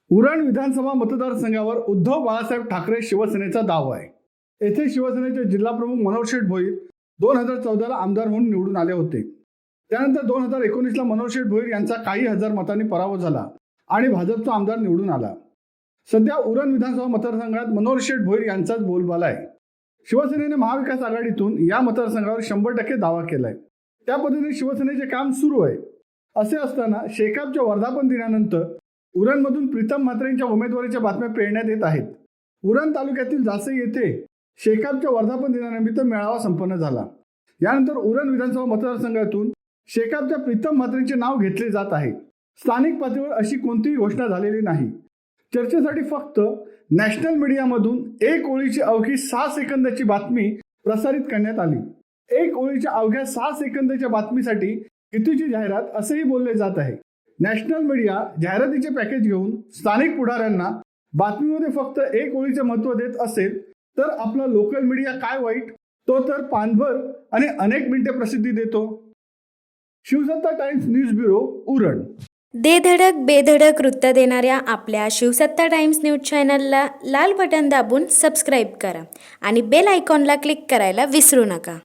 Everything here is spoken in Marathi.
उरण विधानसभा मतदारसंघावर उद्धव बाळासाहेब ठाकरे शिवसेनेचा दावा आहे। येथे शिवसेनेचे जिल्हाप्रमुख मनोहर शेठ भोईर 2014ला आमदार म्हणून निवडून आले होते। त्यानंतर 2019ला मनोहर शेठ भोईर यांचा काही हजार मतांनी पराभव झाला आणि भाजपचा आमदार निवडून आला। सध्या उरण विधानसभा मतदारसंघात मनोहर शेठ भोईर यांचाच बोलबाला आहे। शिवसेनेने महाविकास आघाडीतून या मतदारसंघावर 100% दावा केलाय। त्या पद्धतीने शिवसेनेचे काम सुरू आहे। असे असताना शेकापच्या वर्धापन दिनानंतर उरणमधून प्रीतम म्हात्रेंच्या उमेदवारीच्या बातम्या पेरण्यात येत आहेत। उरण तालुक्यातील जासई येथे शेकापच्या वर्धापन दिनानिमित्त मेळावा संपन्न झाला। यानंतर उरण विधानसभा मतदारसंघातून शेकापच्या प्रीतम म्हात्रेंचे नाव घेतले जात आहे। स्थानिक पातळीवर अशी कोणतीही घोषणा झालेली नाही। चर्चेसाठी फक्त नॅशनल मीडियामधून एक ओळीची अवघी 6 सेकंदाची बातमी प्रसारित करण्यात आली। एक ओळीच्या अवघ्या 6 सेकंदाच्या बातमीसाठी कितीची जाहिरात असेही बोलले जात आहे। नॅशनल मीडिया जाहिरातीचे पॅकेज घेऊन स्थानिक पुढाऱ्यांना बातमीमध्ये फक्त एक ओळीचे महत्त्व देत असेल तर आपला लोकल मीडिया काय वाईट, तो तर पानभर आणि अनेक मिनिटे प्रसिद्धी देतो। शिवसत्ता टाइम्स न्यूज ब्युरो उरण। दे धडक बेधडक वृत्त देणाऱ्या आपल्या शिवसत्ता टाइम्स न्यूज चॅनलला लाल बटन दाबून सबस्क्राईब करा आणि बेल आयकॉनला क्लिक करायला विसरू नका।